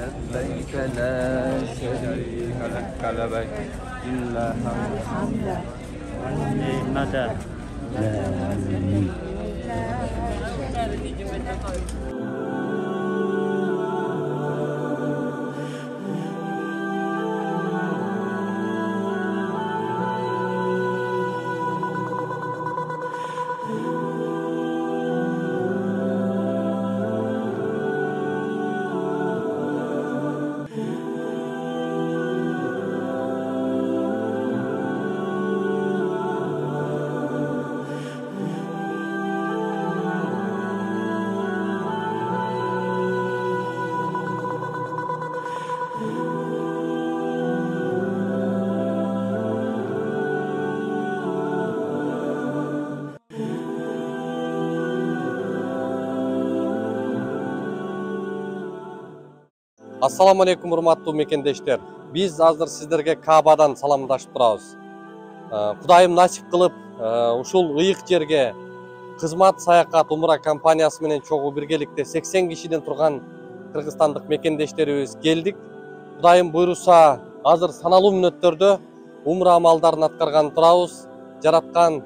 لبيك لا شريك لك لبيك إن الحمد والنعمة Assalamu alaikum урматтуу мекендештер. Биз азыр сиздерге Каабадан саламдашып турабыз. Кудайым насип кылып, ушул ыйык жерге кызмат саякат умра компаниясы менен чогуу биргеликте 80 кишиден турган кыргызстандык мекендештерибиз келдик. Кудайым буйруса, азыр саналуу мүнөттөрдө умра амалдарын аткарган турабыз. Жараткан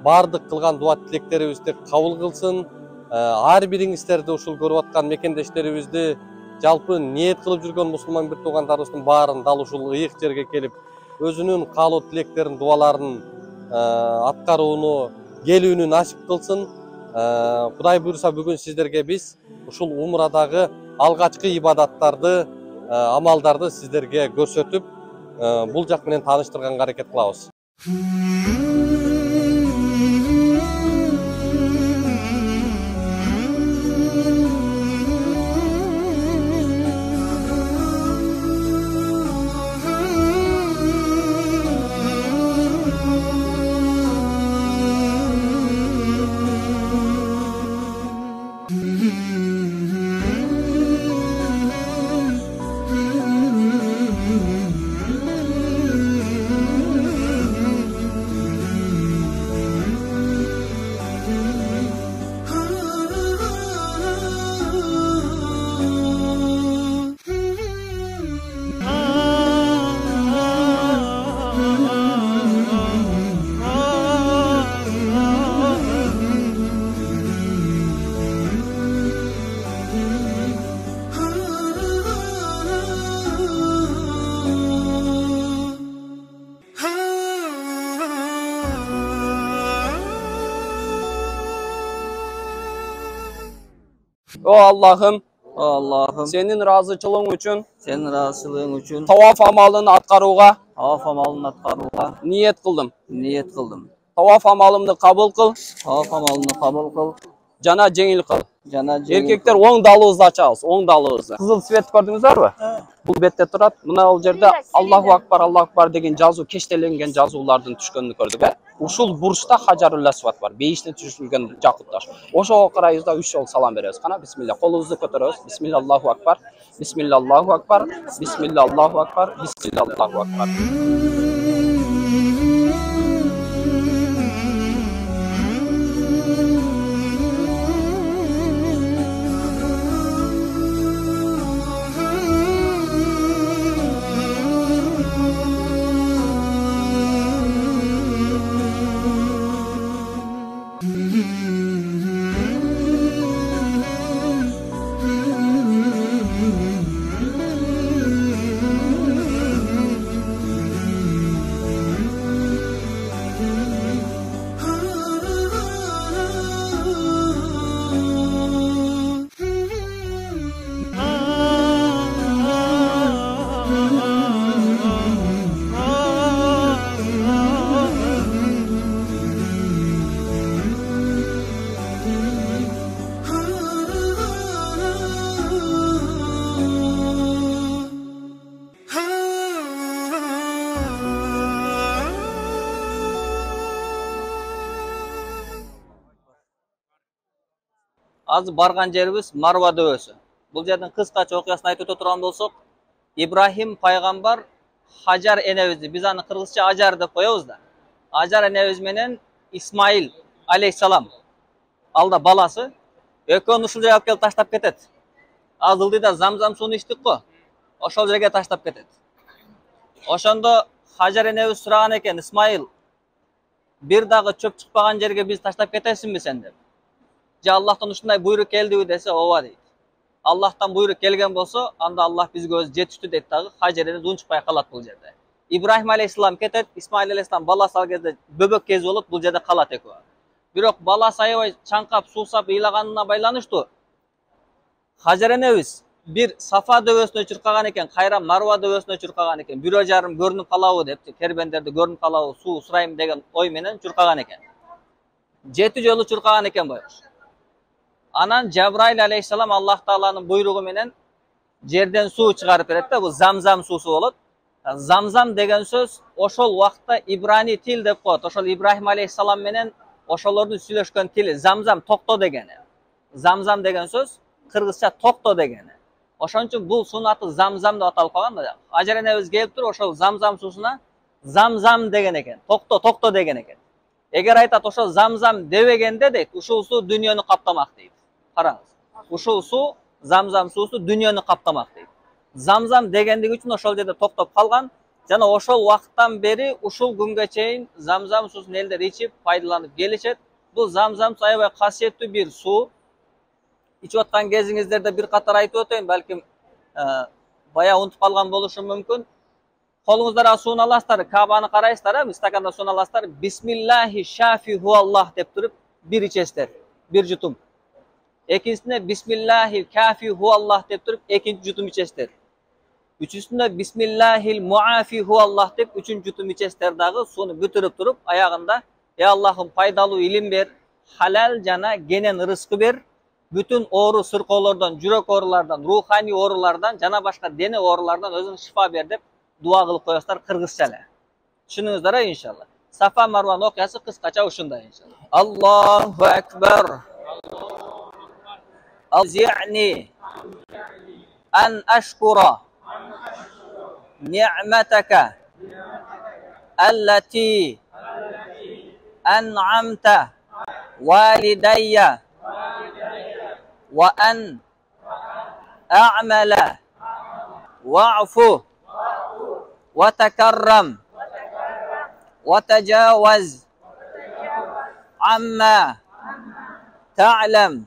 бардык кылган дуа тилектерибизди кабыл кылсын. Ар бириңиздерди ушул көрүп аткан мекендештерибизди жалпы ниет кылып жүргөн мусулман бир туугандарыбыздын баарын дал ушул ыйык жерге келип, өзүнүн каалоо тилектерин, дуаларын аткарууну, келүүнү насип кылсын. Кудай буйруса бүгүн сиздерге биз ушул умрадагы алгачкы ибадаттарды, амалдарды сиздерге көрсөтүп, бул жак менен тааныштырганга аракет кылабыз. O Allah'ım, Allah'ım senin razıçılığın için senin razılığın için tavaf amalını atkaruğa tavaf amalını atkaruğa niyet kıldım. niyet kıldım. Tavaf amalımды kabul kıl, Tavaf amalını kabul kıl. jana жеңил kıl. Jana Erkekler oң dalığızı açağız, oң dalığızı. Kızıl svet gördünüzler mi? Bu bette turat. Mına ol жерде Allahu Akbar деген жазуу, кештеленген жазуулардын түшкөнүн көрдүк. Ушул бурчта Хажарул Асвад бар, бейиште түшүлгөн жакыттар. Ошого карайбыз да 3 жолу салам беребиз. Кана бисмилля, колубузду көтөрөбүз. Бисмилля Аллаху Акбар. Бисмилля Аллаху Акбар. Бисмилля Аллаху Акбар. Бисмилля Аллаху Акбар. Azı bargan жерибиз Марва дөбөсү. Бул жердин кыскача окуясын айтып өтө турган болсок, Ибрахим пайгамбар Хажар энебизди, биз аны кыргызча Ажар деп коебуз да. Ажар энебиз менен Исмаил алейхиссалам алда баласы Экөөнү ушул жерге алып келип таштап кетет. Азылдыйда замзам сууну ичтик го. Ошол жерге таштап кетет. Ошондо Хажар энебиз сураган экен, Исмайыл, бир дагы чөп чыкпаган жерге биз таштап кетесиңби сен деп. Же Аллахтан ушундай буйрук келдиби десе, ооба дейт. Аллахтан буйрук келген болсо, анда Аллах бизге өзү жетиштүү дейт дагы, Хажар эне дунчукпай калат бул жерде. Ибрахим алейхиссалам кетет, Исмаил алейхиссалам баласы ал кезде бөбөк кези болот, бул жерде калат экөө. Бирок баласы аябай чаңкап, суусап ыйлаганына байланыштуу Хажар энебиз бир Сафа дөбөсүнө чуркаган экен, кайра Марва дөбөсүнө чуркаган экен. Бирөө жарым көрүнүп калабы деп, кербендерди көрүнүп калабы, суу сурайм деген ой менен чуркаган экен. 7 жолу чуркаган экен боюш. Анан Жабраил алейхиссалам Аллах Тааланын буйругу менен жерден суу чыгарып берет да, бул замзам суусу болот. Замзам деген сөз ошол убакта ибрани тил деп коет. Ошол Ибрахим алейхиссалам менен ошолордун сүйлөшкөн тили. Замзам токто дегени. Замзам деген сөз кыргызча токто дегени. Ошон үчүн бул суунун аты замзам деп аталып калган да. Хажар энебиз келип туруп ошол замзам суусуна замзам деген экен. Токто, токто деген экен. Эгер айтат ошол замзам дебегенде дейт, ушул суу дүйнөнү каптамак дейт. Караңыз. Ушул суу замзам суусу дүйнөнү каптамак дейт. Замзам дегендиги үчүн ошол жерде токтоп калган жана ошол убакыттан бери ушул күнгө чейин замзам суусун элдер ичип, пайдаланып келишет. Бул замзам суу аябай касиеттүү бир суу. Ичип аткан кезиңиздерде бир катар айтып өтөйүн, балким бая унутуп калган болушум мүмкүн. Колуңуздарга сууну аласыздар, Кабаны карайсыздар, стаканда сууну аласыздар. Бисмиллахи шафи хуаллах деп туруп бир ичесиздер, бир жутум. Экинчисине бисмиллахи кафи хуаллах деп туруп экинчи жутум ичесиздер. Үчүнчүсүнө бисмиллахил муафи хуаллах деп үчүнчү жутум ичесиздер дагы сууну бүтүрүп туруп аягында Аллахым пайдалуу илим бер, халал жана кенен рызкы бер. Бүтүн оору сыркоолордон, жүрөк оорулардан, руханий оорулардан жана башка дене оорулардан өзүң шифа бер деп дуа кылып коесуздар кыргызча эле. Түшүнүңүздөр иншалла. Сафа Марванын окуясы кыскача ушундай иншалла. Аллаху акбар. Алзи'ни ан ашкура ни'матака аллати ан'амта валидайя وأن أعمل واعفو وتكرم وتجاوز عما تعلم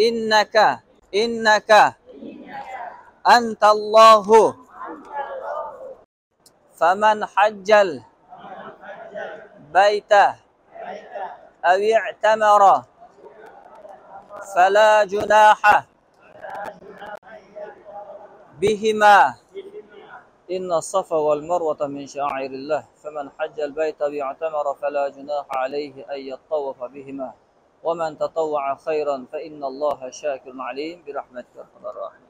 إنك أنت الله فمن حج البيت أو اعتمر فلا جناح بهما إن الصفا والمروة من شعائر الله فمن حج البيت واعتمر فلا جناح عليه أن يطوف بهما ومن تطوع خيرا فإن الله شاكر عليم برحمتك يا أرحم الراحمين.